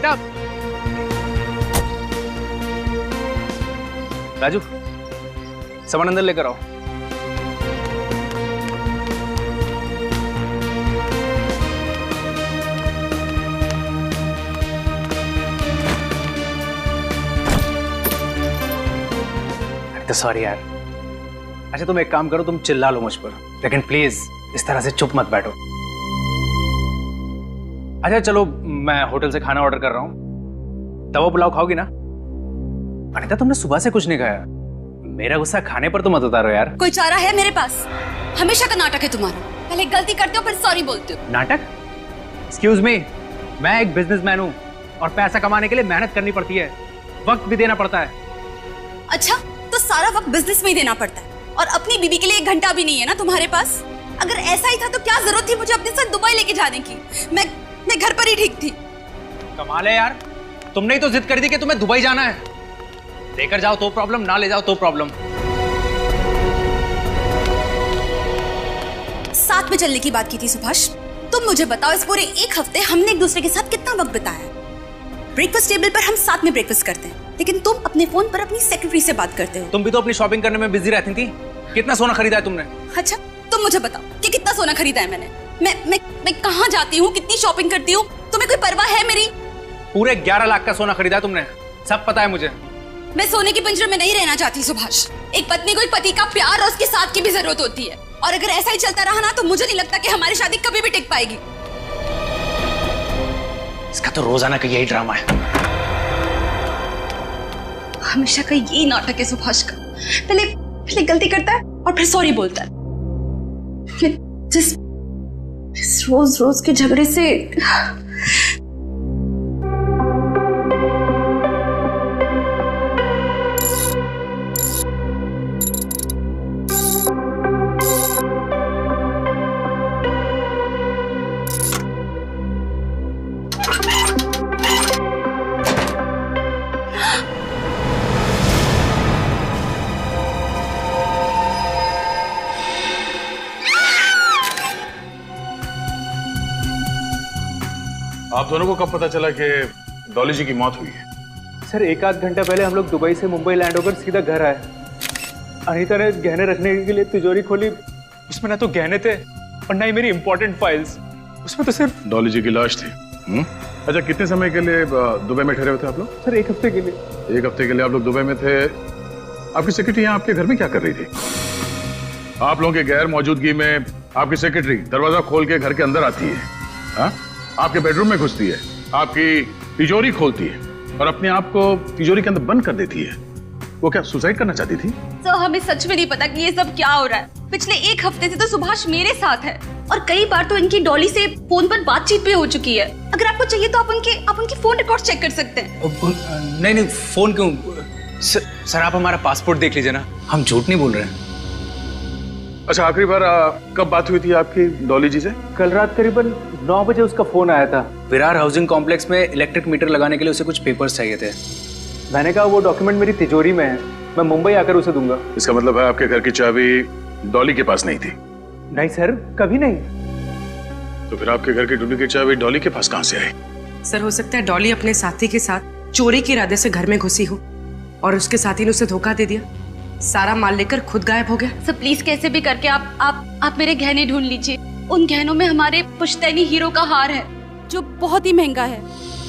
बेटा। राजू, सामान अंदर लेकर आओ। तो सॉरी यार। अच्छा तुम एक काम करो, तुम चिल्ला लो मुझ पर, लेकिन प्लीज इस तरह से चुप मत बैठो। अच्छा चलो, मैं होटल से खाना ऑर्डर कर रहा हूँ। तवा पुलाव खाओगी ना? अनिता तुमने सुबह से कुछ नहीं खाया। मेरा गुस्सा खाने पर तो मत उतारो यार। कोई चारा है मेरे पास? हमेशा का नाटक है तुम्हारा। पहले गलती करते हो फिर सॉरी बोलते हो। नाटक? एक्सक्यूज मी, मैं एक बिजनेसमैन हूँ और पैसा कमाने के लिए मेहनत करनी पड़ती है, वक्त भी देना पड़ता है। अच्छा, तो सारा वक्त बिजनेस में ही देना पड़ता है और अपनी बीबी के लिए 1 घंटा भी नहीं है ना तुम्हारे पास? अगर ऐसा ही था तो क्या जरूरत थी मुझे अपने साथ दुबई लेके जाने की? मैं घर पर ही ठीक थी। कमाल है यार, तुमने ही तो जिद कर दी कि तुम्हें दुबई जाना है। लेकर जाओ तो प्रॉब्लम, ना ले जाओ तो प्रॉब्लम। साथ में चलने की बात की थी सुभाष। तुम मुझे बताओ, इस पूरे 1 हफ्ते हमने एक दूसरे के साथ कितना वक्त बिताया? ब्रेकफास्ट टेबल पर हम साथ में ब्रेकफास्ट करते हैं, लेकिन तुम अपने फोन पर अपनी सेक्रेटरी से बात करते हो। तुम भी तो अपनी शॉपिंग करने में बिजी रहती थी। कितना सोना खरीदा है तुमने? अच्छा, तुम मुझे बताओ कि कितना सोना खरीदा है मैंने? मैं कहाँ जाती हूँ, कितनी शॉपिंग करती हूँ, तुम्हें कोई परवाह है मेरी? पूरे 11 लाख का सोना खरीदा है तुमने, सब पता है मुझे। मैं सोने के पिंजरे में नहीं रहना चाहती सुभाष। एक पत्नी को एक पति का प्यार और उसके साथ की भी जरूरत होती है, और अगर ऐसा ही चलता रहा ना तो मुझे नहीं लगता कि हमारी शादी कभी भी टिक पाएगी। इसका तो रोजाना का यही ड्रामा है। हमेशा का यही नाटक है सुभाष का। पहले गलती करता है और फिर सॉरी बोलता है। जिस रोज रोज के झगड़े से आप दोनों को कब पता चला कि डॉली जी की मौत हुई है? सर 1 आध घंटा पहले हम लोग दुबई से मुंबई लैंड होकर सीधा घर आए। अनीता ने गहने रखने के लिए तिजोरी खोली, उसमें ना तो गहने थे और ना ही मेरी इंपॉर्टेंट फाइल्स। उसमें तो सिर्फ डॉली जी की लाश थी। अच्छा, कितने समय के लिए दुबई में ठहरे हुए थे आप लोग? सर 1 हफ्ते के लिए। 1 हफ्ते के लिए आप लोग दुबई में थे। आपकी सेक्रेटरी यहाँ आपके घर में क्या कर रही थी? आप लोगों के गैर मौजूदगी में आपकी सेक्रेटरी दरवाजा खोल के घर के अंदर आती है, हाँ? आपके बेडरूम में घुसती है, आपकी तिजोरी खोलती है और अपने आप को तिजोरी के अंदर बंद कर देती है। वो क्या सुसाइड करना चाहती थी? तो हमें सच में नहीं पता कि ये सब क्या हो रहा है। पिछले 1 हफ्ते से तो सुभाष मेरे साथ है और कई बार तो इनकी डॉली से फोन पर बातचीत भी हो चुकी है। अगर आपको चाहिए तो आप उनकी फोन रिकॉर्ड चेक कर सकते हैं। नहीं, फोन क्यों? सर आप हमारा पासपोर्ट देख लीजिए ना, हम झूठ नहीं बोल रहे हैं। अच्छा, आखिरी बार कब बात हुई थी आपकी डॉली जी से? कल रात करीबन 9 बजे उसका फोन आया था। विरार हाउसिंग कॉम्प्लेक्स में इलेक्ट्रिक मीटर लगाने के लिए उसे कुछ पेपर्स चाहिए थे। मैंने कहा वो डॉक्यूमेंट मेरी तिजोरी में है, मैं मुंबई आकर उसे दूंगा। इसका मतलब है आपके घर की चाबी डॉली के पास नहीं थी? नहीं सर, कभी नहीं। तो फिर आपके घर की डुप्लीकेट चाबी डॉली के पास कहाँ से आई? सर हो सकता है डॉली अपने साथी के साथ चोरी के इरादे से घर में घुसी हो और उसके साथी ने उसे धोखा दे दिया, सारा माल लेकर खुद गायब हो गया। सर प्लीज कैसे भी करके आप मेरे गहने ढूंढ लीजिए। उन गहनों में हमारे पुश्तैनी हीरो का हार है जो बहुत ही महंगा है,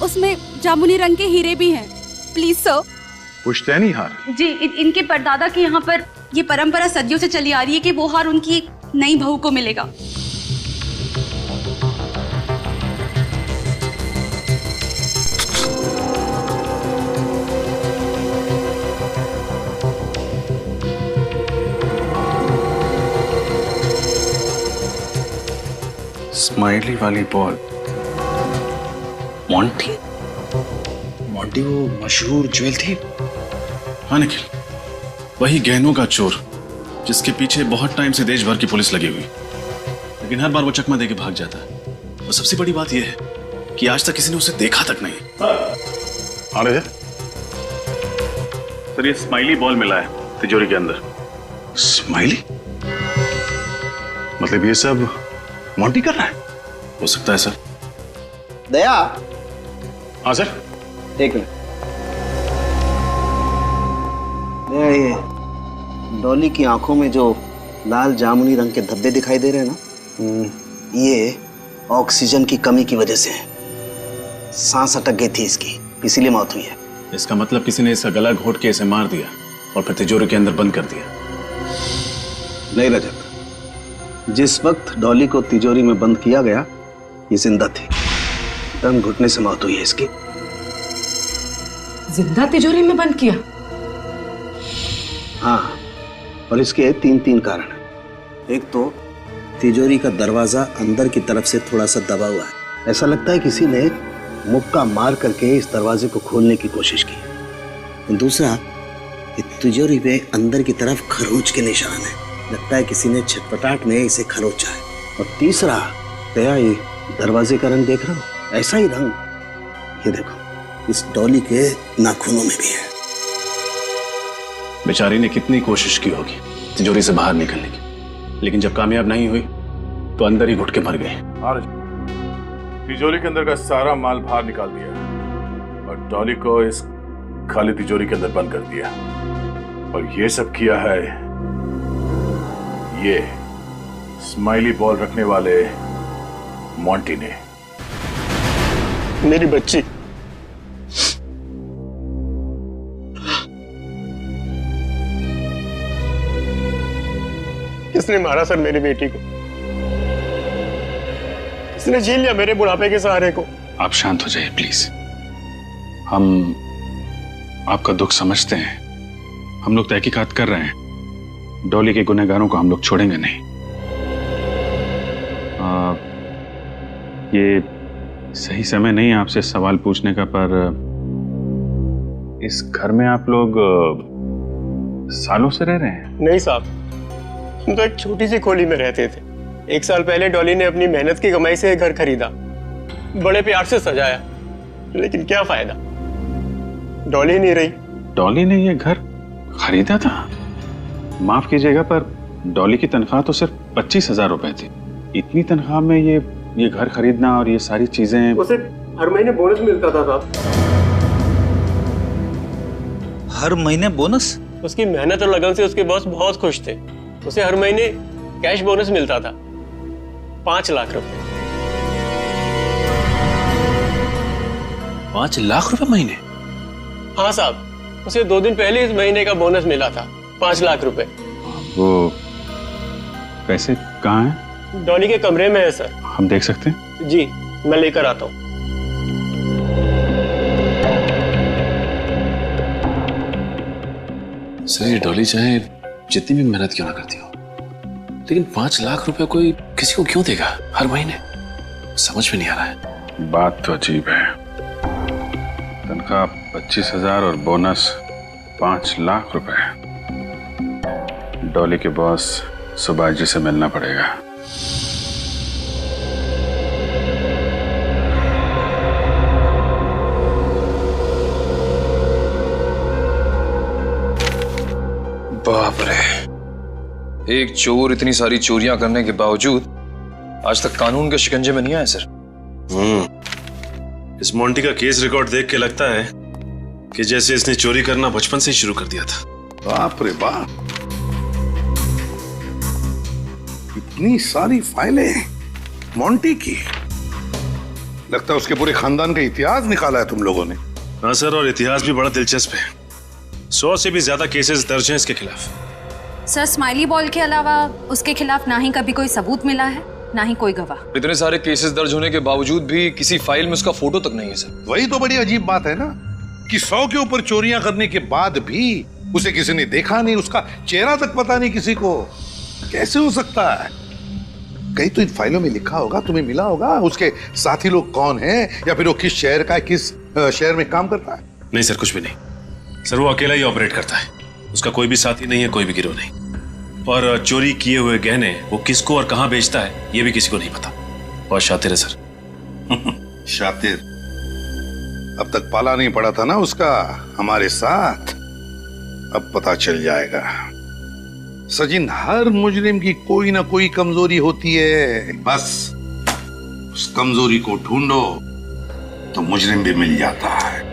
उसमें जामुनी रंग के हीरे भी हैं। Please sir. पुश्तैनी हार? जी, इनके परदादा के यहाँ पर ये परंपरा सदियों से चली आ रही है कि वो हार उनकी नई बहू को मिलेगा। स्माइली वाली बॉल। मॉन्टी वो मशहूर ज्वेल थी। हाँ निखिल, वही गहनों का चोर जिसके पीछे बहुत टाइम से देश भर की पुलिस लगी हुई, लेकिन हर बार वो चकमा देके भाग जाता है। और सबसे बड़ी बात यह है कि आज तक किसी ने उसे देखा तक नहीं। आ रहे सर, ये स्माइली बॉल मिला है तिजोरी के अंदर। स्माइली? मतलब ये सब मॉन्टी कर रहा है? हो सकता है सर। दया। हाँ सर। एक मिनट। ये डॉली की आंखों में जो लाल जामुनी रंग के धब्बे दिखाई दे रहे हैं ना, ये ऑक्सीजन की कमी की वजह से है। सांस अटक गई थी इसकी, इसीलिए मौत हुई है। इसका मतलब किसी ने इसका गला घोट के इसे मार दिया और फिर तिजोरी के अंदर बंद कर दिया। नहीं रजत, जिस वक्त डॉली को तिजोरी में बंद किया गया ये जिंदा थी। दम घुटने से मौत हुई है इसकी। जिंदा तिजोरी में बंद किया? हाँ, और इसके तीन कारण हैं। एक तो तिजोरी का दरवाजा अंदर की तरफ से थोड़ा सा दबा हुआ है। ऐसा लगता है किसी ने मुक्का मार करके इस दरवाजे को खोलने की कोशिश की। दूसरा, ये तिजोरी पे अंदर की तरफ खरोंच के निशान है। लगता है किसी ने छटपटाट में इसे खरोचा है। और तीसरा, दया, ये दरवाजे का रंग देख रहा हो, ऐसा ही रंग ये देखो इस डॉली के नाखूनों में भी है। बेचारी ने कितनी कोशिश की होगी तिजोरी से बाहर निकलने की, लेकिन जब कामयाब नहीं हुई तो अंदर ही घुट के मर गई। तिजोरी के अंदर का सारा माल बाहर निकाल दिया और डॉली को इस खाली तिजोरी के अंदर बंद कर दिया। और ये सब किया है ये स्माइली बॉल रखने वाले मॉन्टी ने। मेरी बच्ची, किसने मारा सर मेरी बेटी को? किसने झेल लिया मेरे बुढ़ापे के सहारे को? आप शांत हो जाइए प्लीज। हम आपका दुख समझते हैं। हम लोग तहकीकात कर रहे हैं। डॉली के गुनहगारों को हम लोग छोड़ेंगे नहीं। ये सही समय नहीं है आपसे सवाल पूछने का, पर इस घर में आप लोग सालों से रह रहे हैं? नहीं साहब, हम तो एक छोटी सी खोली में रहते थे। 1 साल पहले डॉली ने अपनी मेहनत की कमाई से घर खरीदा, बड़े प्यार से सजाया, लेकिन क्या फायदा, डॉली नहीं रही। डॉली ने ये घर खरीदा था? माफ कीजिएगा, पर डॉली की तनख्वाह तो सिर्फ 25,000 रुपए थी। इतनी तनख्वाह में ये घर खरीदना और ये सारी चीजें? उसे हर महीने बोनस मिलता था साहब। हर महीने बोनस? उसकी मेहनत और लगन से उसके बॉस बहुत खुश थे। उसे हर महीने कैश बोनस मिलता था, 5 लाख रुपए। 5 लाख रुपए महीने? हाँ साहब, उसे 2 दिन पहले इस महीने का बोनस मिला था, 5 लाख रुपए। वो पैसे कहाँ हैं? डॉली के कमरे में है सर। हम देख सकते हैं? जी, मैं लेकर आता हूँ। सर, ये डॉली चाहे जितनी भी मेहनत क्यों ना करती हो, लेकिन 5 लाख रुपए कोई किसी को क्यों देगा हर महीने? समझ में नहीं आ रहा है। बात तो अजीब है। तनख्वाह 25,000 और बोनस 5 लाख रुपए। डॉली के बॉस सुभाष जी से मिलना पड़ेगा। बाप रे, एक चोर इतनी सारी चोरियां करने के बावजूद आज तक कानून के शिकंजे में नहीं आया सर। इस मोंटी का केस रिकॉर्ड देख के लगता है कि जैसे इसने चोरी करना बचपन से ही शुरू कर दिया था। बाप रे बाप, इतनी सारी फाइलें मोंटी की। लगता है उसके पूरे खानदान का इतिहास निकाला है तुम लोगों ने। हाँ सर, और इतिहास भी बड़ा दिलचस्प है। 100 से भी ज्यादा केसेस दर्ज हैं इसके खिलाफ। सर, स्माइली बॉल के अलावा उसके खिलाफ ना ही कभी कोई सबूत मिला है, ना ही कोई गवाह। इतने सारे केसेस दर्ज होने के बावजूद भी किसी फाइल में उसका फोटो तक नहीं है सर। वही तो बड़ी अजीब बात है ना, कि 100 के ऊपर चोरियां करने के बाद भी उसे किसी ने देखा नहीं, उसका चेहरा तक पता नहीं किसी को। कैसे हो सकता है? कहीं तो इन फाइलों में लिखा होगा, तुम्हें मिला होगा उसके साथी लोग कौन हैं, या फिर वो किस शहर का है, किस शहर में काम करता है। नहीं सर, कुछ भी नहीं सर, वो अकेला ही ऑपरेट करता है। उसका कोई भी साथी नहीं है, कोई भी गिरोह नहीं। और चोरी किए हुए गहने वो किसको और कहां बेचता है ये भी किसी को नहीं पता। बहुत शातिर है सर। शातिर? अब तक पाला नहीं पड़ा था ना उसका हमारे साथ, अब पता चल जाएगा। सजिन, हर मुजरिम की कोई ना कोई कमजोरी होती है, बस उस कमजोरी को ढूंढो तो मुजरिम भी मिल जाता है।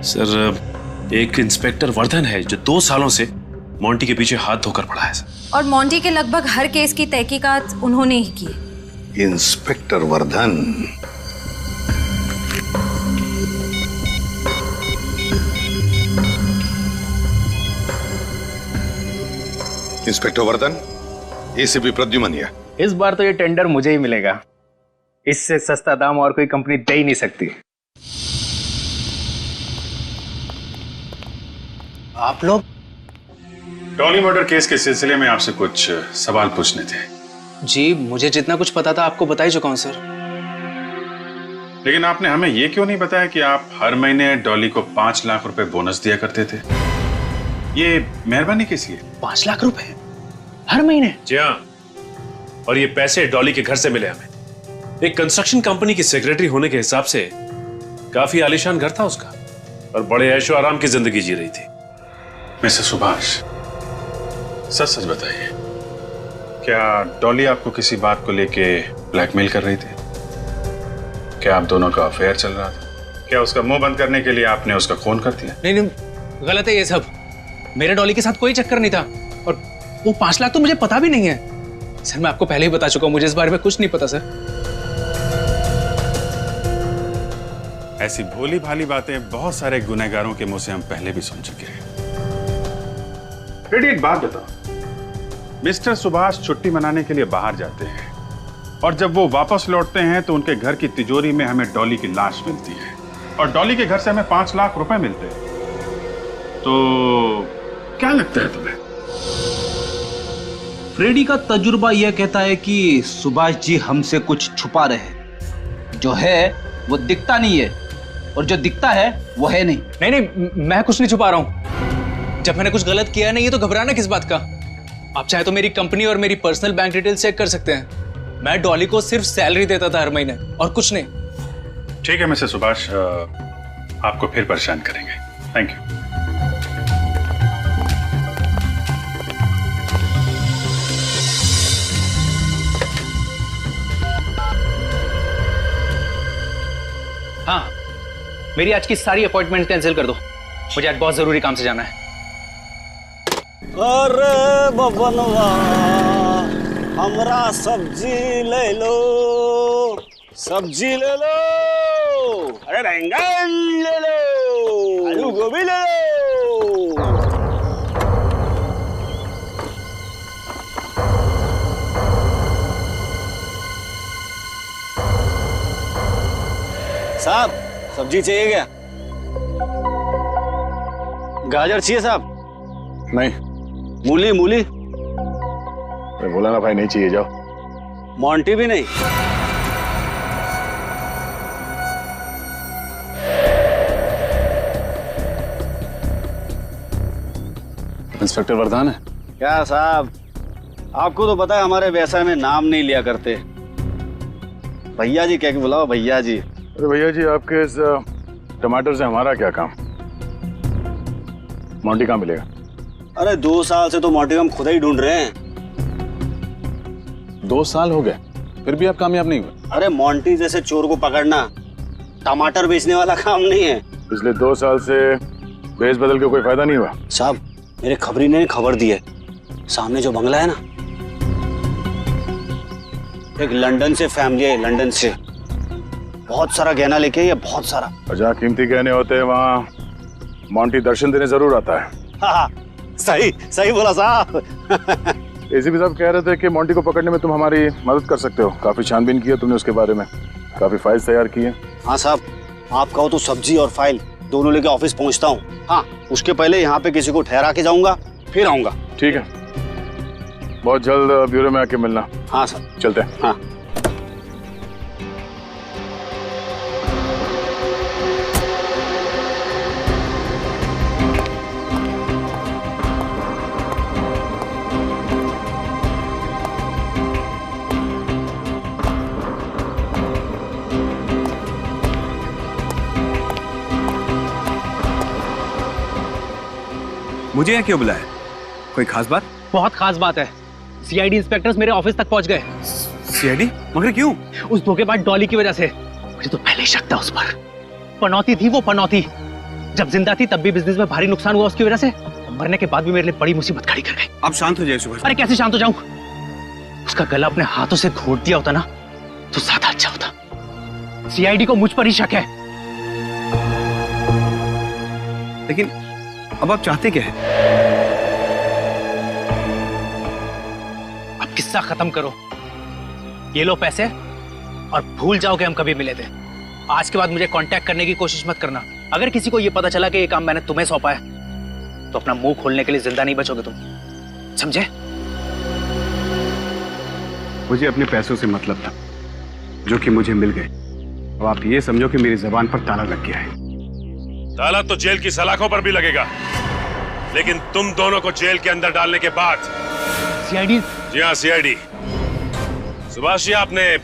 सर, एक इंस्पेक्टर वर्धन है जो 2 सालों से मोंटी के पीछे हाथ धोकर पड़ा है सर। और मोंटी के लगभग हर केस की तहकीकात उन्होंने ही की। Inspector Vardhan, inspector Vardhan, ACP Pradyuman. इस बार तो ये टेंडर मुझे ही मिलेगा। इससे सस्ता दाम और कोई कंपनी दे ही नहीं सकती। आप लोग? डॉली मर्डर केस के सिलसिले में आपसे कुछ सवाल पूछने थे। जी, मुझे जितना कुछ पता था आपको बता ही चुका हूं सर। लेकिन आपने हमें ये क्यों नहीं बताया कि आप हर महीने डॉली को 5 लाख रुपए बोनस दिया करते थे? ये मेहरबानी किस लिए? 5 लाख रुपए हर महीने? जी हाँ, और ये पैसे डॉली के घर से मिले हमें। एक कंस्ट्रक्शन कंपनी की सेक्रेटरी होने के हिसाब से काफी आलीशान घर था उसका, और बड़े ऐशो आराम की जिंदगी जी रही थी। मिस्टर सुभाष, सच सच बताइए, क्या डॉली आपको किसी बात को लेके ब्लैकमेल कर रही थी? क्या आप दोनों का अफेयर चल रहा था? क्या उसका मुंह बंद करने के लिए आपने उसका खून कर दिया? नहीं, गलत है ये सब। मेरे डॉली के साथ कोई चक्कर नहीं था, और वो 5 लाख तो मुझे पता भी नहीं है। सर, मैं आपको पहले ही बता चुका हूं, मुझे इस बारे में कुछ नहीं पता सर। ऐसी भोली भाली बातें बहुत सारे गुनहगारों के मुंह से हम पहले भी सुन चुके हैं। रेडी, एक बात बताओ, मिस्टर सुभाष छुट्टी मनाने के लिए बाहर जाते हैं, और जब वो वापस लौटते हैं तो उनके घर की तिजोरी में हमें डॉली की लाश मिलती है, और डॉली के घर से हमें 5 लाख रुपए मिलते हैं। तो क्या लगता है तुम्हें? फ्रेडी का तजुर्बा यह कहता है कि सुभाष जी हमसे कुछ छुपा रहे हैं। जो है वो दिखता नहीं है, और जो दिखता है वो है नहीं। नहीं, मैं कुछ नहीं छुपा रहा हूं। जब मैंने कुछ गलत किया नहीं है तो घबराना किस बात का? आप चाहे तो मेरी कंपनी और मेरी पर्सनल बैंक डिटेल चेक कर सकते हैं। मैं डॉली को सिर्फ सैलरी देता था हर महीने, और कुछ नहीं। ठीक है मिस्टर सुभाष, आपको फिर परेशान करेंगे। Thank you. हाँ, मेरी आज की सारी अपॉइंटमेंट कैंसिल कर दो, मुझे आज बहुत जरूरी काम से जाना है। अरे बबनवा, हमरा सब्जी ले लो, सब्जी ले लो। अरे बैंगन ले लो, आलू गोभी ले लो। साहब, सब्जी चाहिए क्या? गाजर चाहिए साहब? नहीं। मूली? मूली बोला ना भाई, नहीं चाहिए, जाओ। मोंटी भी नहीं? इंस्पेक्टर वर्धन है क्या साहब? आपको तो पता है हमारे व्यवसाय में नाम नहीं लिया करते। भैया जी कह के बुलाओ, भैया जी। अरे भैया जी, आपके इस टमाटर से हमारा क्या काम? मोंटी कहाँ मिलेगा? अरे 2 साल से तो मोंटी हम खुद ही ढूंढ रहे हैं। 2 साल हो गए, फिर भी आप कामयाब नहीं हुए? अरे मोंटी जैसे चोर को पकड़ना टमाटर बेचने वाला काम नहीं है। पिछले 2 साल से बेच बदल के कोई फायदा नहीं हुआ? साहब, मेरे खबरी ने खबर दी है, सामने जो बंगला है ना, एक लंदन से फैमिली है, लंदन से बहुत सारा गहना लेके, ये बहुत सारा। जहाँ कीमती गहने होते हैं वहाँ मोंटी दर्शन देने जरूर आता है। हाँ, सही सही बोला साहब। एसीपी साहब कह रहे थे कि मोंटी को पकड़ने में तुम हमारी मदद कर सकते हो। काफी छानबीन की है तुमने उसके बारे में, काफी फाइल्स तैयार की है। हाँ साहब, आप कहो तो सब्जी और फाइल दोनों लेके ऑफिस पहुंचता हूँ। हाँ, उसके पहले यहाँ पे किसी को ठहरा के जाऊंगा, फिर आऊंगा। ठीक है, बहुत जल्द ब्यूरो में आके मिलना। हाँ सर, चलते हैं। हाँ। मुझे यहाँ क्यों बुलाया? कोई खास बात? बहुत खास बात है। सीआईडी इंस्पेक्टर्स मेरे ऑफिस तक पहुंच गए। सीआईडी? मगर क्यों? उस धोखेबाज डॉली की वजह से। मुझे तो पहले ही शक था उस पर। पनौती थी वो, पनौती। जब जिंदा थी तब भी बिजनेस में भारी नुकसान हुआ उसकी वजह से, मरने के बाद भी मेरे लिए बड़ी मुसीबत खड़ी कर गई। आप शांत हो जाइए सुभाष। अरे कैसे शांत हो जाऊं? उसका गला अपने हाथों से घोट दिया होता ना तो ज्यादा अच्छा होता। सीआईडी को मुझ पर ही शक है। लेकिन अब आप चाहते क्या है? अब किस्सा खत्म करो, ये लो पैसे और भूल जाओ कि हम कभी मिले थे। आज के बाद मुझे कांटेक्ट करने की कोशिश मत करना। अगर किसी को ये पता चला कि ये काम मैंने तुम्हें सौंपा है तो अपना मुंह खोलने के लिए जिंदा नहीं बचोगे तुम, समझे? मुझे अपने पैसों से मतलब था जो कि मुझे मिल गए। अब आप ये समझो कि मेरी जुबान पर ताला लग गया है। ताला तो जेल की सलाखों पर भी लगेगा, लेकिन तुम दोनों को जेल के अंदर डालने के बाद सीआईडी। जी हाँ, सीआईडी। सुभाष जी, आपने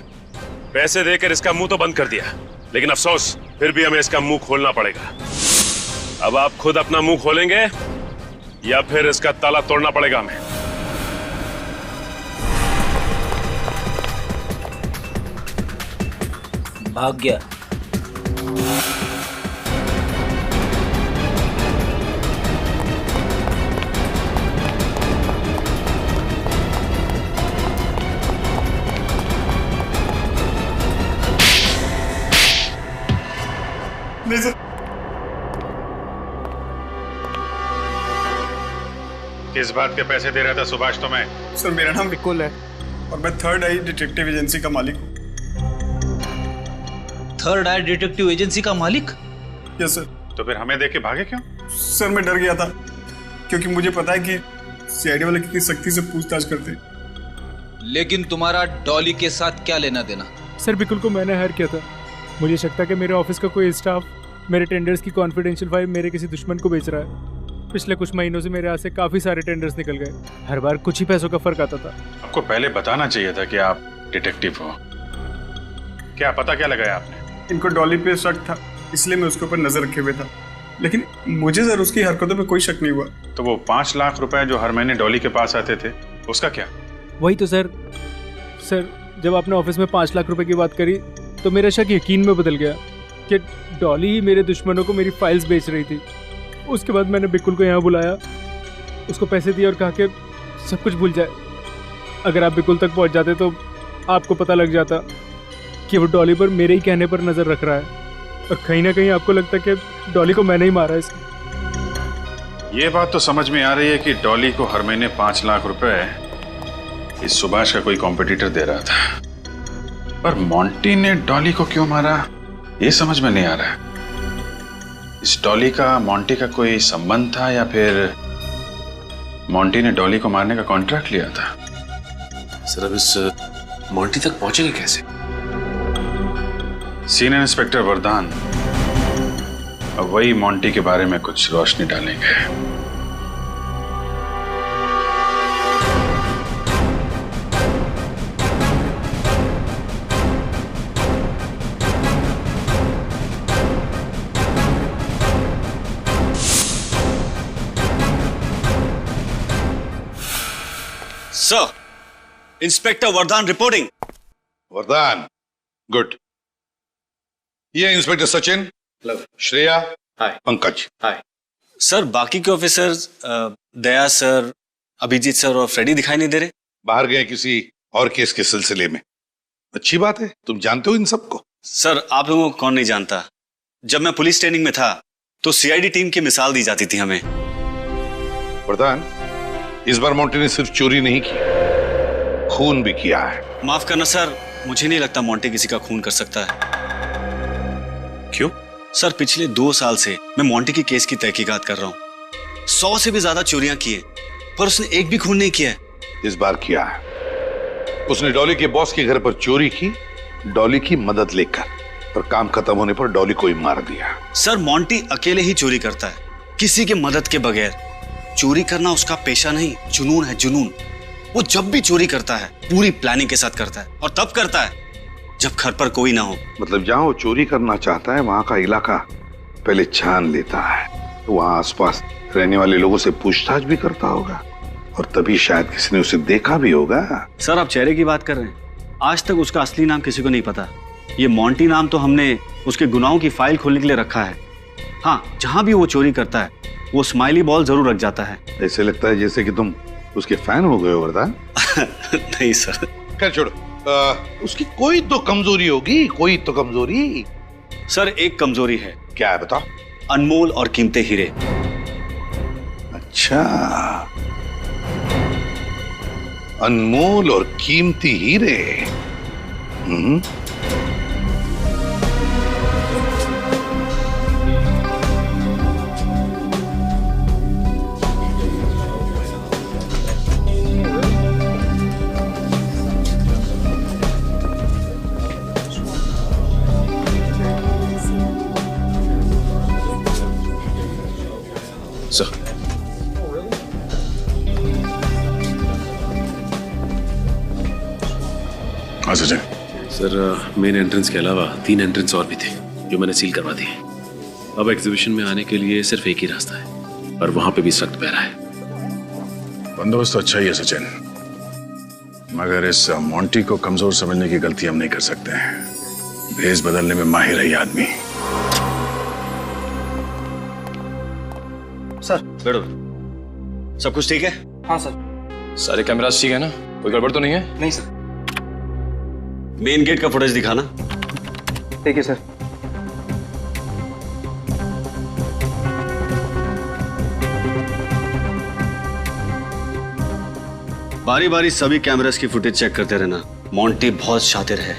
पैसे देकर इसका मुंह तो बंद कर दिया, लेकिन अफसोस फिर भी हमें इसका मुंह खोलना पड़ेगा। अब आप खुद अपना मुंह खोलेंगे या फिर इसका ताला तोड़ना पड़ेगा हमें? भाग गया। नहीं सर। किस बात के पैसे दे रहा था सुभाष तुम्हें? सर मेरा नाम विकुल है और मैं थर्ड आई डिटेक्टिव एजेंसी का मालिक हूँ। थर्ड आई डिटेक्टिव एजेंसी का मालिक? Yes sir. तो फिर हमें देख के भागे क्यों? सर मैं डर गया था क्योंकि मुझे पता है कि सीआईडी वाले कितनी सख्ती से पूछताछ करते हैं। लेकिन तुम्हारा डॉली के साथ क्या लेना देना? सर बिल्कुल को मैंने हायर किया था। मुझे शक था कि मेरे ऑफिस का कोई स्टाफ मेरे टेंडर्स की कॉन्फिडेंशियल फाइल मेरे किसी दुश्मन को बेच रहा है। पिछले कुछ महीनों से मेरे हाथ से काफी सारे टेंडर्स निकल गए। हर बार कुछ ही पैसों का फर्क आता था। आपको पहले बताना चाहिए था कि आप डिटेक्टिव हो। क्या पता क्या लगाया आपने? इनको डॉली पे शक था इसलिए मैं उसके ऊपर नजर रखे हुए था, लेकिन मुझे सर उसकी हरकतों पे कोई शक नहीं हुआ। तो वो 5 लाख रुपए जो हर महीने डॉली के पास आते थे उसका क्या? वही तो सर जब आपने ऑफिस में 5 लाख रुपए की बात करी तो मेरा शक यकीन में बदल गया कि डॉली ही मेरे दुश्मनों को मेरी फाइल्स बेच रही थी। उसके बाद मैंने बिकुल को यहाँ बुलाया, उसको पैसे दिए और कहा कि सब कुछ भूल जाए। अगर आप बिकुल तक पहुँच जाते तो आपको पता लग जाता कि वो डॉली पर मेरे ही कहने पर नज़र रख रहा है और कहीं ना कहीं आपको लगता कि डॉली को मैंने ही मारा है इसलिए। ये बात तो समझ में आ रही है कि डॉली को हर महीने 5 लाख रुपए इस सुभाष का कोई कॉम्पिटिटर दे रहा था, पर मोंटी ने डॉली को क्यों मारा ये समझ में नहीं आ रहा है। इस डॉली का मोंटी का कोई संबंध था या फिर मोंटी ने डॉली को मारने का कॉन्ट्रैक्ट लिया था? सर अब इस मोंटी तक पहुंचेंगे कैसे? सीनियर इंस्पेक्टर वरदान अब वही मोंटी के बारे में कुछ रोशनी डालेंगे। सर, इंस्पेक्टर वरदान रिपोर्टिंग। वरदान, गुड। ये inspector Sachin, Shreya, Pankaj. Hi sir. बाकी के ऑफिसर्स दया सर, अभिजीत सर और फ्रेडी दिखाई नहीं दे रहे। बाहर गए किसी और केस के सिलसिले में। अच्छी बात है, तुम जानते हो इन सबको? सर आप लोगों को कौन नहीं जानता। जब मैं पुलिस ट्रेनिंग में था तो सीआईडी टीम की मिसाल दी जाती थी हमें। वरदान, इस बार मोंटी ने सिर्फ चोरी नहीं की, खून भी किया है। माफ करना सर, मुझे नहीं लगता मोंटी किसी का खून कर सकता है। क्यों? सर पिछले 2 साल से मैं मोंटी की केस की तहकीकात कर रहा हूँ। 100 से भी ज्यादा चोरियां की है, पर उसने एक भी खून नहीं किया है। इस बार किया है। उसने डॉली के बॉस के घर पर चोरी की, डॉली की मदद लेकर, और काम खत्म होने पर डॉली को ही मार दिया। सर मोंटी अकेले ही चोरी करता है, किसी के मदद के बगैर। चोरी करना उसका पेशा नहीं, जुनून है, जुनून। वो जब भी चोरी करता है पूरी प्लानिंग के साथ करता है, और तब करता है जब घर पर कोई ना हो। मतलब जहां वो चोरी करना चाहता है वहां का इलाका पहले छान लेता है, तो वहां आसपास रहने वाले लोगों से पूछताछ भी करता होगा, और तभी शायद किसी ने उसे देखा भी होगा। सर आप चेहरे की बात कर रहे हैं, आज तक उसका असली नाम किसी को नहीं पता। ये मोंटी नाम तो हमने उसके गुनाहों की फाइल खोलने के लिए रखा है, हाँ, जहां भी वो चोरी करता है वो स्माइली बॉल जरूर रख जाता है। ऐसे लगता है जैसे कि तुम उसके फैन हो गए हो वरदान। नहीं सर। खैर छोड़ो, उसकी कोई तो कमजोरी होगी, कोई तो कमजोरी। सर एक कमजोरी है। क्या है बताओ? अनमोल और कीमती हीरे। अच्छा, अनमोल और कीमती हीरे। सर, हाँ सचिन। सर मेन एंट्रेंस के अलावा 3 एंट्रेंस और भी थे जो मैंने सील करवा दिए। अब एग्जीबिशन में आने के लिए सिर्फ एक ही रास्ता है और वहां पे भी सख्त पहरा है। बंदोबस्त तो अच्छा ही है सचिन, मगर इस मोंटी को कमजोर समझने की गलती हम नहीं कर सकते हैं। भेष बदलने में माहिर है ये आदमी। सर बैठो। सब कुछ ठीक है? हाँ सर। सारे कैमरास ठीक है ना? कोई गड़बड़ तो नहीं है? नहीं सर। मेन गेट का फुटेज दिखाना। ठीक है सर। बारी बारी सभी कैमरास की फुटेज चेक करते रहना। मोंटी बहुत शातिर है,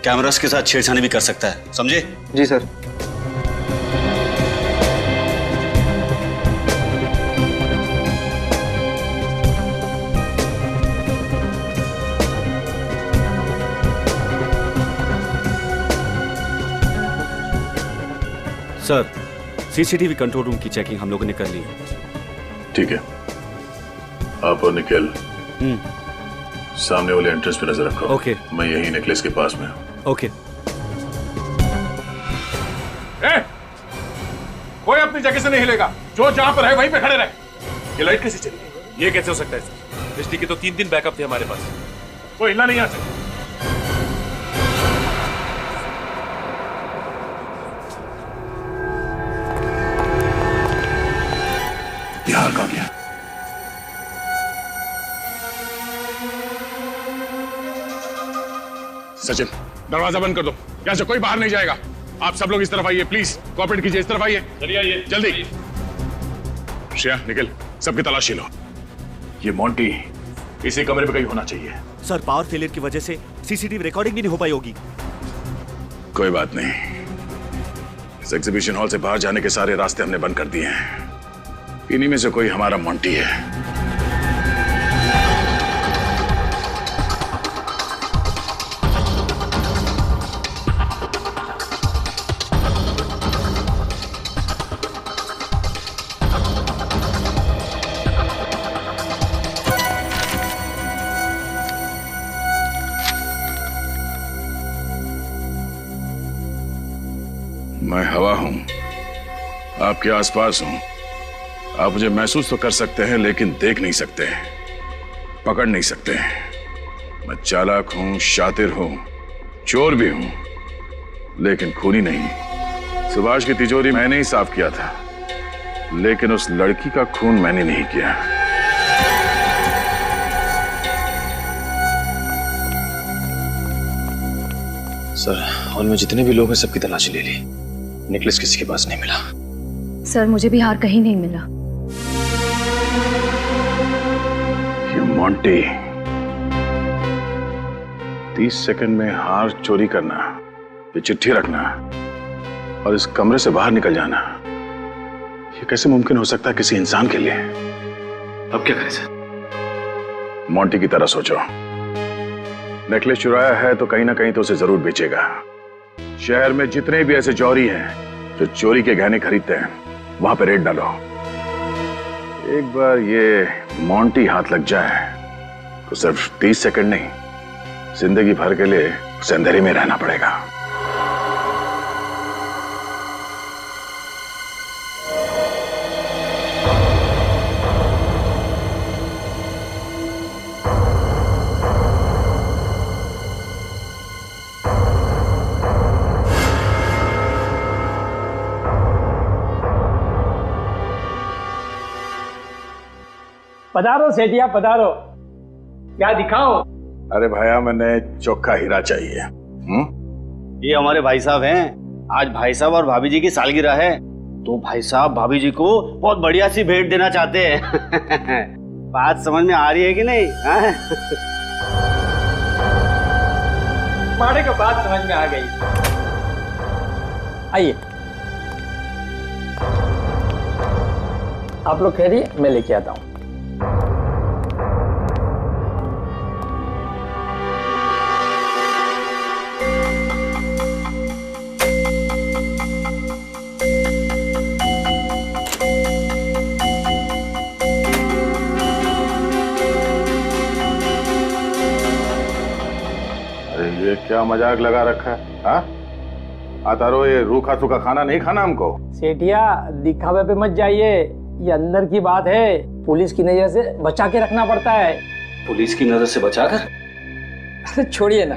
कैमरास के साथ छेड़छाड़ी भी कर सकता है, समझे? जी sir. Sir CCTV control room की चेकिंग हम लोगों ने कर ली है। ठीक है, आप और निखिल सामने वाले एंट्रेंस पे नजर रखो। ओके। मैं यही नेकलेस के पास में हूं। ओके। कोई अपनी जगह से नहीं हिलेगा, जो जहां पर है वहीं पे खड़े रहे। ये लाइट कैसे चली? ये कैसे हो सकता है सर? बिजली के तो 3 दिन बैकअप थे हमारे पास, कोई हिलना नहीं आ सकता। बिहार का गया। सचिन दरवाजा बंद कर दो, यहां से कोई बाहर नहीं जाएगा। आप सब लोग इस तरफ आइए प्लीज, कोऑपरेट कीजिए। इस तरफ आइए, चलिए आइए जल्दी। श्रेया, निखिल, सबकी तलाशी लो। ये मोंटी इसी कमरे में कहीं होना चाहिए। सर पावर फेलियर की वजह से सीसीटीवी रिकॉर्डिंग भी नहीं हो पाई होगी। कोई बात नहीं, इस एग्जीबिशन हॉल से बाहर जाने के सारे रास्ते हमने बंद कर दिए हैं। इन्हीं में से कोई हमारा मोंटी है। मैं हवा हूं, आपके आसपास हूं। आप मुझे महसूस तो कर सकते हैं लेकिन देख नहीं सकते, पकड़ नहीं सकते। मैं चालाक हूं, शातिर हूं, चोर भी हूं, लेकिन खूनी नहीं। सुभाष की तिजोरी मैंने ही साफ किया था, लेकिन उस लड़की का खून मैंने नहीं किया। सर हॉल में जितने भी लोग हैं सबकी तलाशी ले ली, नेकलेस किसी के पास नहीं मिला। सर मुझे भी हार कहीं नहीं मिला। ये मोंटी 30 सेकंड में हार चोरी करना, ये चिट्ठी रखना और इस कमरे से बाहर निकल जाना, ये कैसे मुमकिन हो सकता है किसी इंसान के लिए? अब क्या करें सर? मोंटी की तरह सोचो। नेकलेस चुराया है तो कहीं ना कहीं तो उसे जरूर बेचेगा। शहर में जितने भी ऐसे चोरी हैं जो चोरी के गहने खरीदते हैं, वहां पे रेड डालो। एक बार ये मोंटी हाथ लग जाए तो सिर्फ 30 सेकंड नहीं, जिंदगी भर के लिए उसे अंधेरे में रहना पड़ेगा। पधारो सेठिया पधारो। क्या दिखाओ? अरे भैया मैंने चोखा हीरा चाहिए। ये हमारे भाई साहब हैं। आज भाई साहब और भाभी जी की सालगिरह है, तो भाई साहब भाभी जी को बहुत बढ़िया सी भेंट देना चाहते हैं। बात समझ में आ रही है कि नहीं? माड़े को बात समझ में आ गई। आइए आप लोग कह रही है, मैं लेके आता हूँ। ये क्या मजाक लगा रखा है? हाँ आतारो, ये रूखा सूखा खाना नहीं खाना हमको। सेठिया दिखावे पे मत जाइए, ये अंदर की बात है, पुलिस की नजर से बचा के रखना पड़ता है। पुलिस की नजर से बचाकर? अरे छोड़िए ना,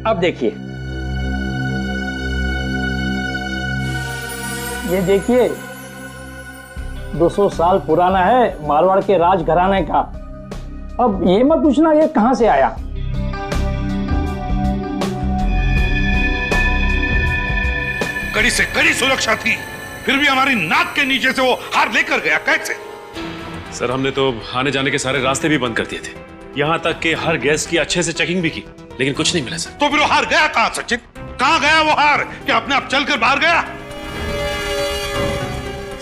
अब देखिए, ये देखिए 200 साल पुराना है, मारवाड़ के राज घराने का। अब ये मत पूछना ये कहां से आया। कड़ी से कड़ी सुरक्षा थी, फिर भी हमारी नाक के नीचे से वो हार लेकर गया। कैसे? सर हमने तो आने जाने के सारे रास्ते भी बंद कर दिए थे, यहाँ तक कि हर गैस की अच्छे से चेकिंग भी की, लेकिन कुछ नहीं मिला सर। तो फिर वो हार गया कहां सचिन? कहां गया वो हार? क्या अपने आप चलकर बाहर गया?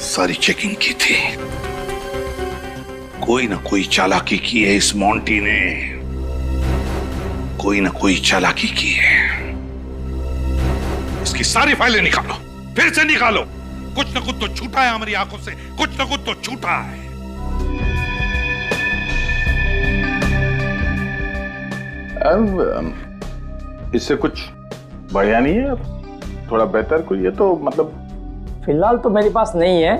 सारी चेकिंग की थी, कोई ना कोई चालाकी की है इस मोंटी ने, कोई ना कोई चालाकी की है। इसकी सारी फाइलें निकालो, फिर से निकालो। कुछ ना कुछ तो छूटा है हमारी आंखों से, कुछ ना कुछ तो छूटा है। इससे कुछ बढ़िया नहीं है? थोड़ा बेहतर कोई? ये तो मतलब फिलहाल तो मेरे पास नहीं है,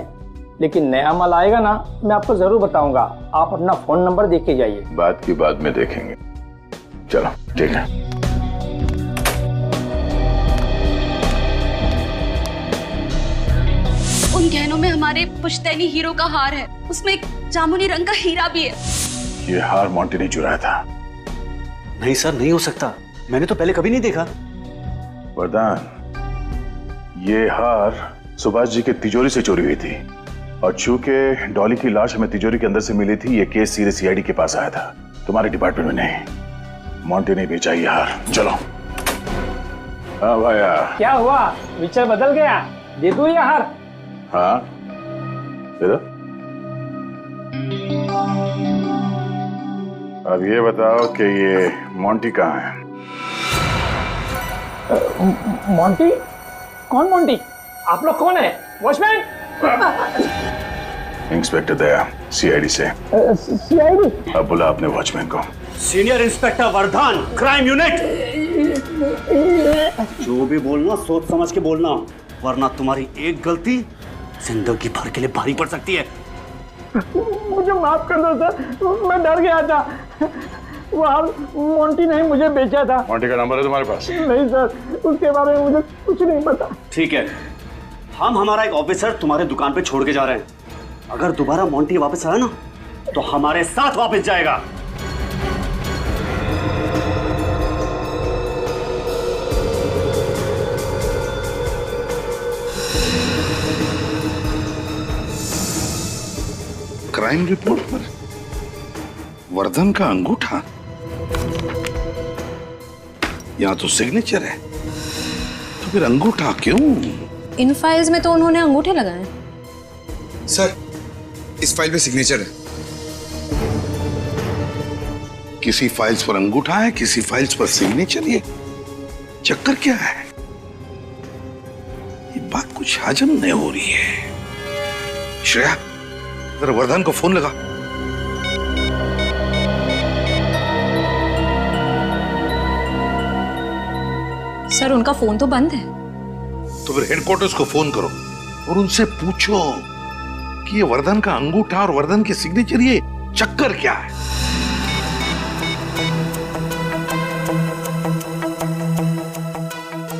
लेकिन नया माल आएगा ना, मैं आपको जरूर बताऊंगा। आप अपना फोन नंबर देख के जाइए। बात की बाद में देखेंगे। चलो ठीक है। उन गहनों में हमारे पुश्तैनी हीरो का हार है, उसमें एक जामुनी रंग का हीरा भी है। ये हार मोंटी ने चुराया था। नहीं सर, नहीं हो सकता, मैंने तो पहले कभी नहीं देखा। वरदान, ये हार सुभाष जी के तिजोरी से चोरी हुई थी, और चूंकि डॉली की लाश हमें तिजोरी के अंदर से मिली थी, ये केस सीधे सीआईडी के पास आया था, तुम्हारे डिपार्टमेंट में नहीं। मोंटी ने बेचा ये हार। चलो। हाँ भैया, क्या हुआ? विचार बदल गया? दे दूं ये हार? हाँ दे दो। अब ये बताओ कि ये मोंटी कहाँ है? मोंटी? कौन मोंटी? आप लोग कौन है? वॉचमैन? इंस्पेक्टर दया, सीआईडी से। सीआईडी? अब बुला अपने वॉचमैन को। Senior inspector Vardhan, crime unit. जो भी बोलना सोच समझ के बोलना, वरना तुम्हारी एक गलती जिंदगी भर के लिए भारी पड़ सकती है। मुझे माफ कर दो सर, मैं डर गया था। वो हार मोंटी ने मुझे बेचा था। मोंटी का नंबर है तुम्हारे पास? नहीं सर, उसके बारे में मुझे कुछ नहीं पता। ठीक है, हम हमारा एक ऑफिसर तुम्हारे दुकान पे छोड़ के जा रहे हैं। अगर दोबारा मोंटी वापस आया ना, तो हमारे साथ वापस जाएगा। क्राइम रिपोर्ट पर वर्धन का अंगूठा, यहाँ तो सिग्नेचर है, तो फिर अंगूठा क्यों? इन फाइल्स में तो उन्होंने अंगूठे लगाए। सर, इस फाइल पे सिग्नेचर है। किसी फाइल्स पर अंगूठा है, किसी फाइल्स पर सिग्नेचर। ये चक्कर क्या है? ये बात कुछ हजम नहीं हो रही है। श्रेया, जरा वर्धन को फोन लगा। सर, उनका फोन तो बंद है। तो फिर हेडक्वार्टर्स को फोन करो और उनसे पूछो कि ये वर्धन का अंगूठा और वर्धन के सिग्नेचर, ये चक्कर क्या है?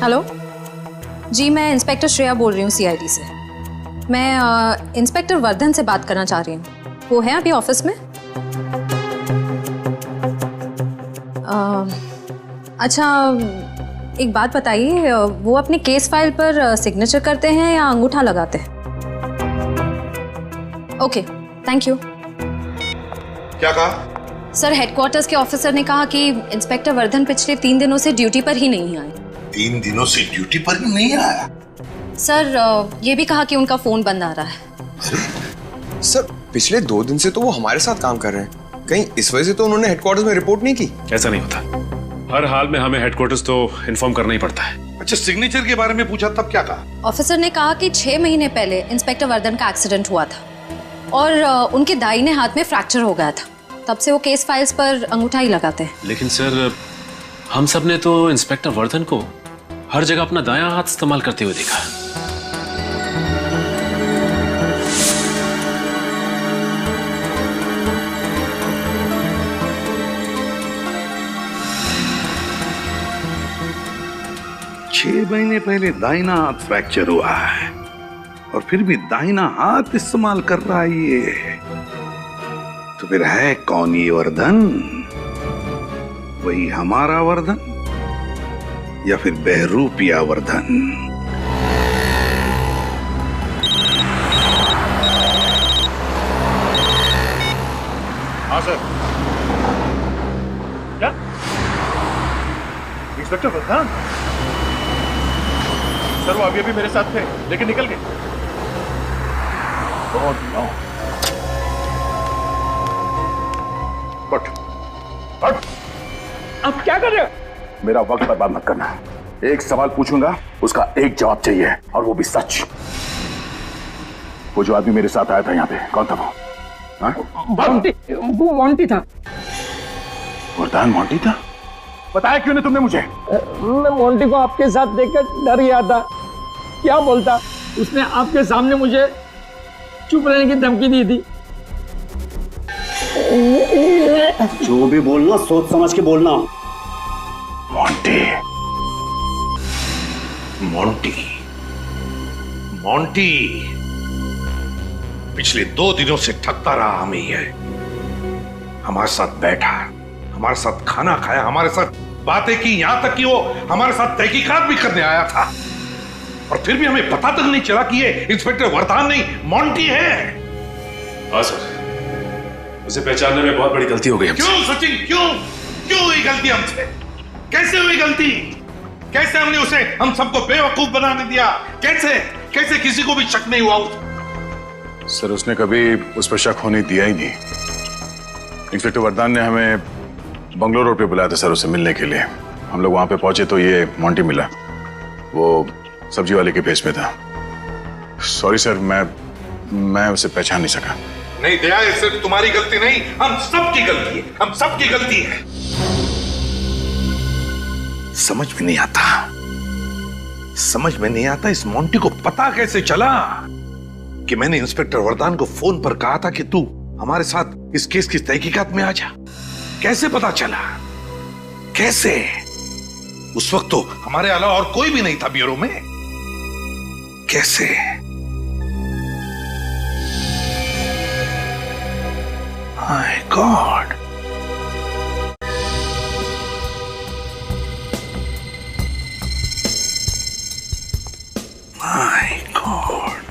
हेलो जी, मैं इंस्पेक्टर श्रेया बोल रही हूँ सीआईडी से। मैं इंस्पेक्टर वर्धन से बात करना चाह रही हूँ। वो है अभी ऑफिस में? अच्छा, एक बात बताइए, वो अपने केस फाइल पर सिग्नेचर करते हैं या अंगूठा लगाते हैं? Okay, thank you. क्या कहा? सर, हेडक्वार्टर्स के ऑफिसर ने कहा कि इंस्पेक्टर वर्धन पिछले 3 दिनों से ड्यूटी पर ही नहीं आए। 3 दिनों से ड्यूटी पर ही नहीं आया? सर, ये भी कहा कि उनका फोन बंद आ रहा है। सर, पिछले 2 दिन से तो वो हमारे साथ काम कर रहे हैं, कहीं इस वजह से तो उन्होंने हेडक्वार्टर्स में रिपोर्ट नहीं की? ऐसा नहीं होता, हर हाल में हमें हेडक्वार्टर्स तो इन्फॉर्म करना ही पड़ता है। अच्छा, सिग्नेचर के बारे में पूछा तब क्या कहा? ऑफिसर ने कहा कि 6 महीने पहले इंस्पेक्टर वर्धन का एक्सीडेंट हुआ था और उनके दाहिने हाथ में फ्रैक्चर हो गया था। तब से वो केस फाइल्स पर अंगूठा ही लगाते हैं। लेकिन सर, हम सब ने तो इंस्पेक्टर वर्धन को हर जगह अपना दायां हाथ इस्तेमाल करते हुए देखा। छह महीने पहले दाहिना हाथ फ्रैक्चर हुआ है और फिर भी दाहिना हाथ इस्तेमाल कर रहा है ये। तो फिर है कौन ये वर्धन? वही हमारा वर्धन या फिर बहरूपिया वर्धन? हाँ सर। क्या इंस्पेक्टर वर्धन? सर, वो अभी मेरे साथ थे लेकिन निकल गए। Oh, no. बट आप क्या कर रहे हो? मेरा वक्त बर्बाद मत करना। एक सवाल पूछूंगा, उसका एक जवाब चाहिए और वो भी सच। वो जो आदमी मेरे साथ आया था यहाँ पे, कौन था वो? मोंटी, वो मोंटी था। वर्धन मोंटी था? बताया क्यों नहीं तुमने मुझे? मैं मोंटी को आपके साथ देखकर डर गया था। क्या बोलता? उसने आपके सामने मुझे चुप रहने की धमकी दी थी। जो भी बोलना सोच समझ के बोलना। मोंटी, मोंटी, मोंटी पिछले 2 दिनों से ठगता रहा हमें। ये हमारे साथ बैठा, हमारे साथ खाना खाया, हमारे साथ बातें की, यहां तक कि वो हमारे साथ तहकीकात भी करने आया था। और फिर भी हमें पता तक नहीं चला कि ये इंस्पेक्टर वर्धन नहीं, मोंटी है। हाँ सर, उसे पहचानने में बहुत बड़ी गलती हो गई हमसे। क्यों सचिन, क्यों हुई गलती हमसे? कैसे हुई गलती? कैसे हमने उसे हम सबको बेवकूफ बनाने दिया? कैसे किसी को भी शक नहीं हुआ? सर, उसने कभी उस पर शक होने दिया ही नहीं। इंस्पेक्टर वर्धन ने हमें बंगलोर रोड पे बुलाया था सर, उसे मिलने के लिए। हम लोग वहां पे पहुंचे तो ये मोंटी मिला। वो सब्जी वाले के भेष में था। सॉरी सर, मैं उसे पहचान नहीं सका। नहीं दया, ये सिर्फ तुम्हारी गलती नहीं, हम सबकी गलती है। हम सबकी गलती है। समझ में नहीं आता इस मोंटी को पता कैसे चला कि मैंने इंस्पेक्टर वर्धन को फोन पर कहा था कि तू हमारे साथ इस केस की तहकीकात में आ जा। कैसे पता चला? कैसे? उस वक्त तो हमारे अलावा और कोई भी नहीं था ब्यूरो में। कैसे? My God. My God.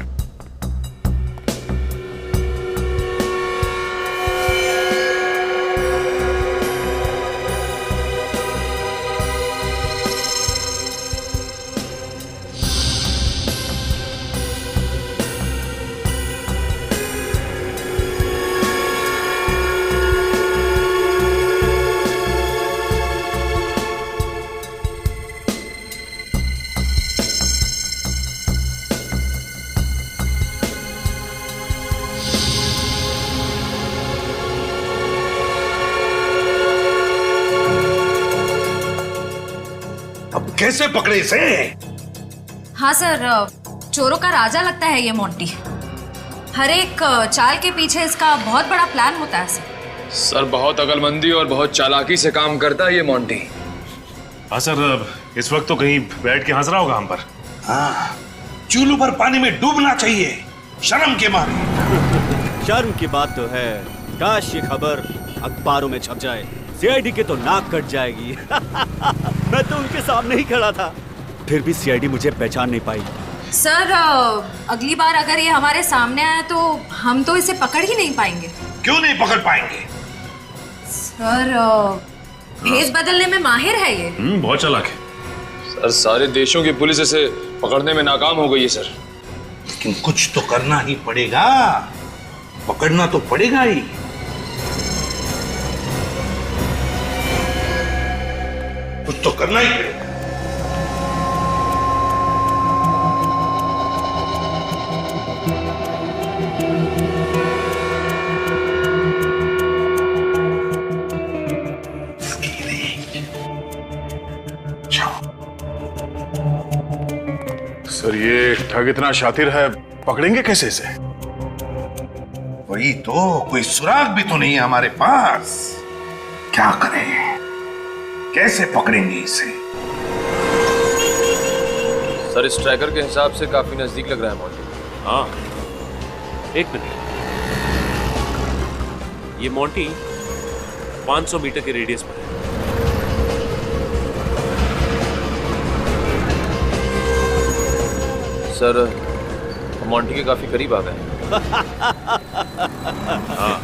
कैसे पकड़े इसे? हाँ सर, चोरों का राजा लगता है ये मोंटी। हर एक चाल के पीछे इसका बहुत बड़ा प्लान होता है सर, बहुत अकलमंदी और बहुत चालाकी से काम करता है ये मोंटी। हाँ सर, इस वक्त तो कहीं बैठ के हंस रहा होगा हम पर। हाँ, चूल्हू पर पानी में डूबना चाहिए शर्म के मारे। शर्म की बात तो है, काश ये खबर अखबारों में छप जाए, सीआईडी के तो नाक कट जाएगी। मैं तो उनके सामने ही खड़ा था, फिर भी सीआईडी मुझे पहचान नहीं पाई। सर अगली बार अगर ये हमारे सामने आया तो हम तो इसे पकड़ ही नहीं पाएंगे। क्यों नहीं पकड़ पाएंगे? सर भेस बदलने में माहिर है ये। बहुत चालाक है सर। सारे देशों की पुलिस इसे पकड़ने में नाकाम हो गई है सर। लेकिन कुछ तो करना ही पड़ेगा, पकड़ना तो पड़ेगा ही। कुछ तो करना ही पड़ेगा। सर ये ठग इतना शातिर है, पकड़ेंगे कैसे इसे? वही तो, कोई सुराग भी तो नहीं है हमारे पास। क्या करें, कैसे पकड़ेंगे इसे? सर इस ट्रैकर के हिसाब से काफी नजदीक लग रहा है मोंटी। हाँ, एक मिनट। ये मोंटी 500 मीटर के रेडियस पर है। सर मोंटी के काफी करीब आ गए। हाँ,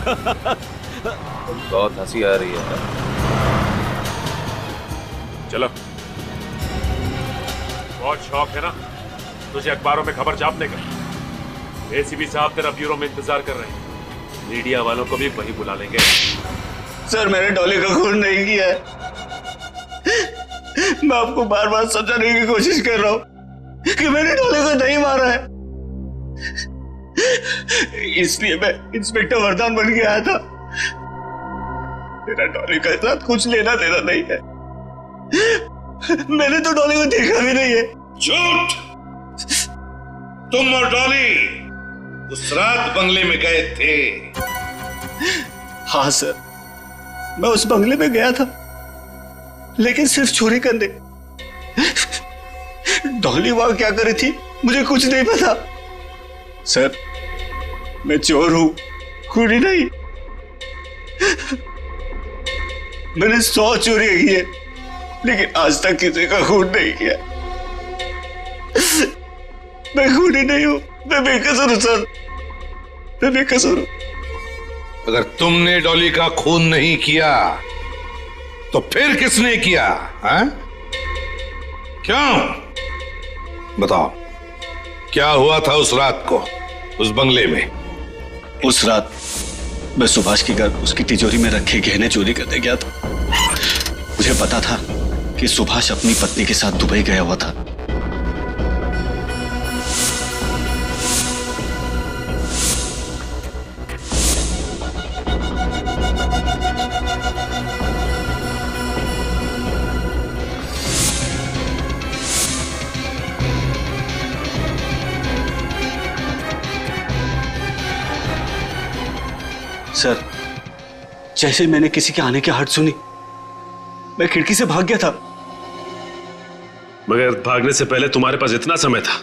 बहुत हंसी आ रही है। चलो, बहुत शौक है ना तुझे अखबारों में खबर छापने का। एसीपी साहब तेरा ब्यूरो में इंतजार कर रहे हैं। मीडिया वालों को भी वही बुला लेंगे। सर मैंने डॉली का खून नहीं किया है। मैं आपको बार बार समझाने की कोशिश कर रहा हूं कि मैंने डॉली को नहीं मारा है। इसलिए मैं इंस्पेक्टर वरदान बन के आया था। मेरा डॉली के साथ कुछ लेना देना नहीं है। मैंने तो डॉली को देखा भी नहीं है। झूठ! तुम और डॉली उस रात बंगले में गए थे। हाँ सर, मैं उस बंगले में गया था, लेकिन सिर्फ चोरी करने। डॉली वहां क्या कर रही थी मुझे कुछ नहीं पता। सर मैं चोर हूं, खूनी नहीं। मैंने 100 चोरी की है, लेकिन आज तक किसी का खून नहीं किया। मैं खूनी नहीं हूं, मैं बेकसूर हूं सर, मैं बेकसूर हूं। अगर तुमने डॉली का खून नहीं किया तो फिर किसने किया? हाँ? क्यों? बताओ, क्या हुआ था उस रात को उस बंगले में? उस रात मैं सुभाष के घर उसकी तिजोरी में रखे गहने चोरी करने गया था। मुझे पता था कि सुभाष अपनी पत्नी के साथ दुबई गया हुआ था। सर, जैसे मैंने किसी के आने की आहट सुनी, मैं खिड़की से भाग गया था। मगर भागने से पहले तुम्हारे पास इतना समय था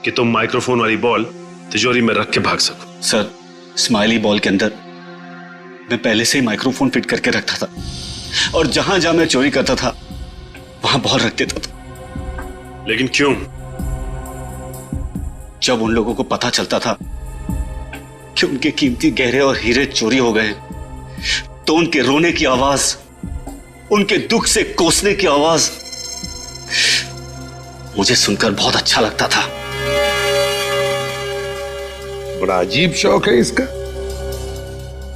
कि तुम माइक्रोफोन वाली बॉल तिजोरी में रख के भाग सको। सर, स्माइली बॉल के अंदर मैं पहले से ही माइक्रोफोन फिट करके रखता था, और जहां जहां मैं चोरी करता था वहां बॉल रख देता था। लेकिन क्यों? जब उन लोगों को पता चलता था कि उनके कीमती गहरे और हीरे चोरी हो गए, तो उनके रोने की आवाज, उनके दुख से कोसने की आवाज मुझे सुनकर बहुत अच्छा लगता था। बड़ा अजीब शौक है इसका।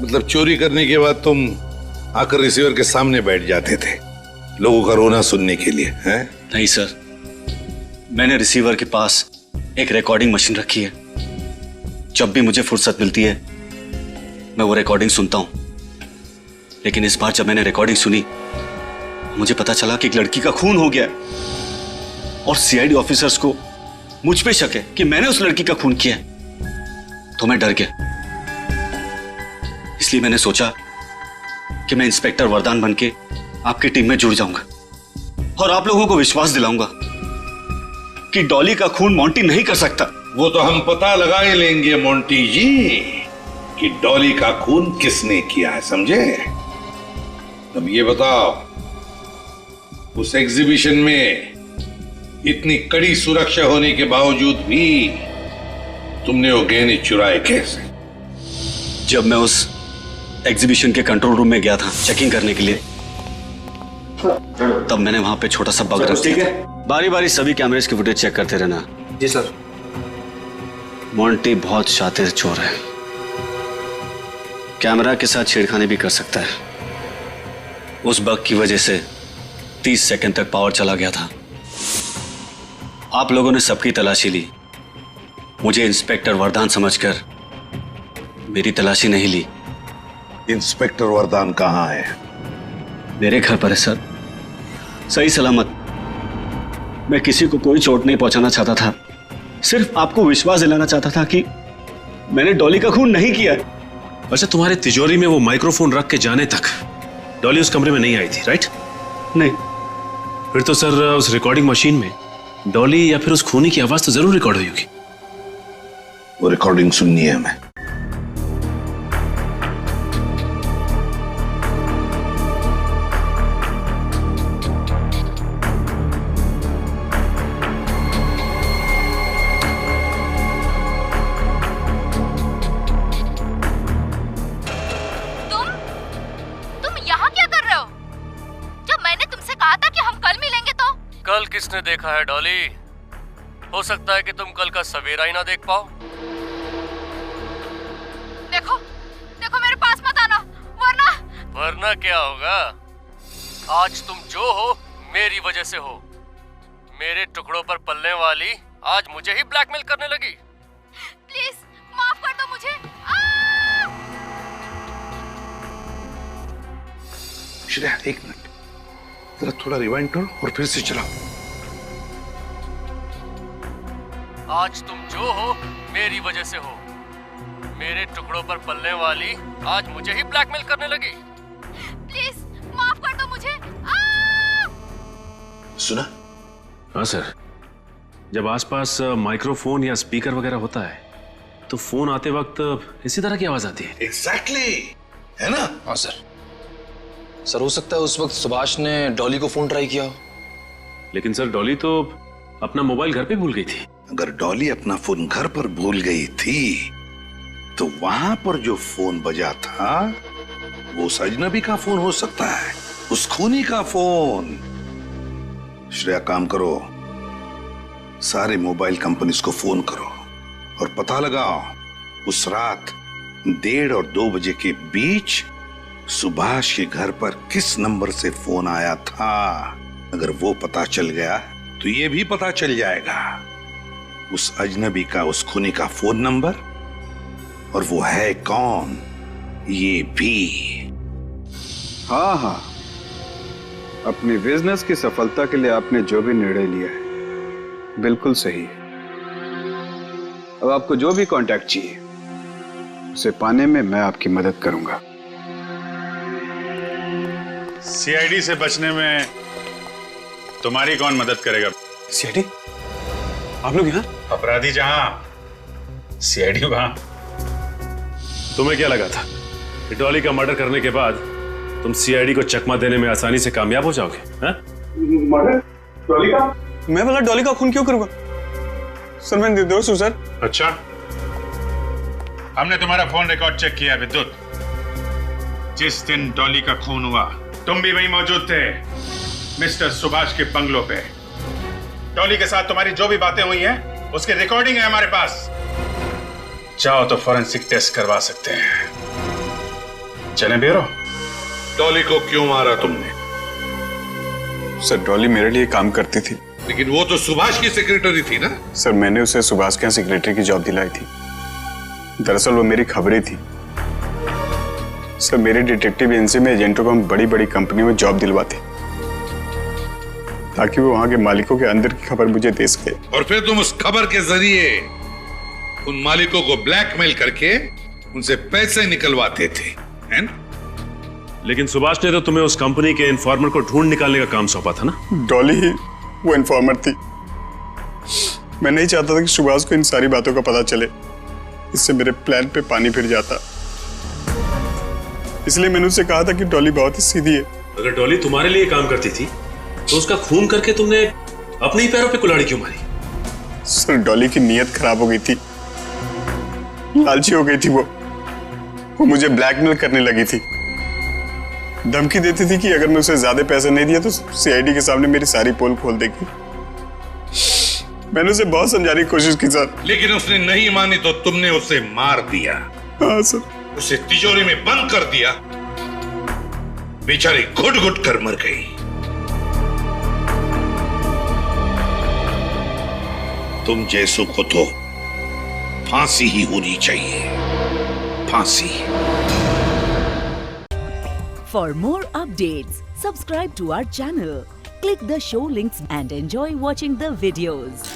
मतलब चोरी करने के बाद तुम आकर रिसीवर के सामने बैठ जाते थे लोगों का रोना सुनने के लिए, हैं? नहीं सर, मैंने रिसीवर के पास एक रिकॉर्डिंग मशीन रखी है। जब भी मुझे फुर्सत मिलती है मैं वो रिकॉर्डिंग सुनता हूं। लेकिन इस बार जब मैंने रिकॉर्डिंग सुनी, मुझे पता चला कि एक लड़की का खून हो गया और सीआईडी ऑफिसर्स को मुझ पे शक है कि मैंने उस लड़की का खून किया है। तो मैं डर गया। इसलिए मैंने सोचा कि मैं इंस्पेक्टर वरदान बनके आपकी टीम में जुड़ जाऊंगा और आप लोगों को विश्वास दिलाऊंगा कि डॉली का खून मोंटी नहीं कर सकता। वो तो हम पता लगा ही लेंगे मोंटी जी कि डॉली का खून किसने किया है, समझे? अब ये बताओ, उस एग्जीबिशन में इतनी कड़ी सुरक्षा होने के बावजूद भी तुमने वो गहने चुराए कैसे? जब मैं उस एग्जीबिशन के कंट्रोल रूम में गया था चेकिंग करने के लिए, तब मैंने वहां पे छोटा सा बग रख दिया। बारी बारी सभी कैमरेज की फुटेज चेक करते रहना। जी सर। मोंटी बहुत शातिर चोर है, कैमरा के साथ छेड़खानी भी कर सकता है। उस बग की वजह से 30 सेकंड तक पावर चला गया था। आप लोगों ने सबकी तलाशी ली, मुझे इंस्पेक्टर वरदान समझकर मेरी तलाशी नहीं ली। इंस्पेक्टर वरदान कहाँ है? मेरे घर पर है सर, सही सलामत। मैं किसी को कोई चोट नहीं पहुंचाना चाहता था, सिर्फ आपको विश्वास दिलाना चाहता था कि मैंने डॉली का खून नहीं किया। अच्छा, तुम्हारे तिजोरी में वो माइक्रोफोन रख के जाने तक डॉली उस कमरे में नहीं आई थी, राइट? नहीं। फिर तो सर उस रिकॉर्डिंग मशीन में डॉली या फिर उस खूनी की आवाज तो जरूर रिकॉर्ड हुई होगी। वो रिकॉर्डिंग सुननी है हमें। कल किसने देखा है डॉली? हो सकता है कि तुम कल का सवेरा ही ना देख पाओ। देखो देखो मेरे पास मत आना, वरना क्या होगा? आज तुम जो हो मेरी वजह से हो। मेरे टुकड़ों पर पलने वाली आज मुझे ही ब्लैकमेल करने लगी। प्लीज माफ कर दो मुझे। श्रेया एक मिनट, जरा थोड़ा रिवाइंड करो और फिर से चलाओ। आज तुम जो हो मेरी वजह से हो। मेरे टुकड़ों पर पलने वाली आज मुझे ही ब्लैकमेल करने लगी। प्लीज माफ कर दो मुझे। सुना? हाँ सर, जब आसपास माइक्रोफोन या स्पीकर वगैरह होता है तो फोन आते वक्त इसी तरह की आवाज आती है। एग्जैक्टली, है ना? हाँ सर। सर हो सकता है उस वक्त सुभाष ने डॉली को फोन ट्राई किया हो। लेकिन सर डॉली तो अपना मोबाइल घर पे भूल गई थी। अगर डॉली अपना फोन घर पर भूल गई थी तो वहां पर जो फोन बजा था वो उस अजनबी का फोन हो सकता है, उस खूनी का फोन। श्रेया काम करो, सारे मोबाइल कंपनीज को फोन करो और पता लगाओ उस रात 1:30 और 2 बजे के बीच सुभाष के घर पर किस नंबर से फोन आया था। अगर वो पता चल गया तो ये भी पता चल जाएगा उस अजनबी का, उस खूनी का फोन नंबर, और वो है कौन ये भी। हाँ हाँ, अपनी बिजनेस की सफलता के लिए आपने जो भी निर्णय लिया है बिल्कुल सही है। अब आपको जो भी कांटेक्ट चाहिए उसे पाने में मैं आपकी मदद करूंगा। सीआईडी से बचने में तुम्हारी कौन मदद करेगा? सीआईडी? आप लोग यहाँ? अपराधी जहां सीआईडी वहां। तुम्हें क्या लगा था कि डॉली का मर्डर करने के बाद तुम सीआईडी को चकमा देने में आसानी से कामयाब हो जाओगे? मर्डर डॉली का? मैं भला डॉली का खून क्यों करूंगा? सर मैं निर्दोष हूं सर। अच्छा, हमने तुम्हारा फोन रिकॉर्ड चेक किया विद्युत। जिस दिन डॉली का खून हुआ तुम भी वहीं मौजूद थे, मिस्टर सुभाष के बंगलों पे। डॉली के साथ तुम्हारी जो भी बातें हुई हैं उसकी रिकॉर्डिंग है हमारे पास। चाहो तो फॉरेंसिक टेस्ट करवा सकते हैं। चले ब्यूरो। डॉली को क्यों मारा तुमने? सर डॉली मेरे लिए काम करती थी। लेकिन वो तो सुभाष की सेक्रेटरी थी ना? सर मैंने उसे सुभाष के यहाँ सेक्रेटरी की जॉब दिलाई थी। दरअसल वो मेरी खबरें थी। सर मेरी डिटेक्टिव एजेंसी में एजेंटों को हम बड़ी बड़ी कंपनी में जॉब दिलवाते ताकि वो वहां के मालिकों के अंदर की खबर मुझे दे सके। और फिर तुम उस खबर के जरिए उन मालिकों को ब्लैकमेल करके उनसे पैसे निकलवाते थे, हैं? लेकिन सुभाष ने तो तुम्हें उस कंपनी के इन्फॉर्मर को ढूंढ निकालने का काम सौंपा था ना? डॉली ही वो इन्फॉर्मर थी। मैं नहीं चाहता था कि सुभाष को इन सारी बातों का पता चले, इससे मेरे प्लान पे पानी फिर जाता। इसलिए मैंने उससे कहा था कि डॉली बहुत ही सीधी है। अगर डॉली तुम्हारे लिए काम करती थी तो उसका खून करके तुमने अपने ही पैरों पे कुल्हाड़ी क्यों मारी? सर डॉली की नीयत खराब हो गई थी, लालची हो गई थी वो मुझे ब्लैकमेल करने लगी थी, धमकी देती थी कि अगर मैं उसे ज्यादा पैसा नहीं दिया तो सीआईडी के सामने मेरी सारी पोल खोल देगी। मैंने उसे बहुत समझाने की कोशिश की सर, लेकिन उसने नहीं मानी तो तुमने उसे मार दिया। हाँ सर। उसे तिजोरी में बंद कर दिया, बेचारी घुट घुट कर मर गई। तुम जैसों को तो फांसी ही होनी चाहिए, फांसी। For more updates, subscribe to our channel, click the show links and enjoy watching the videos.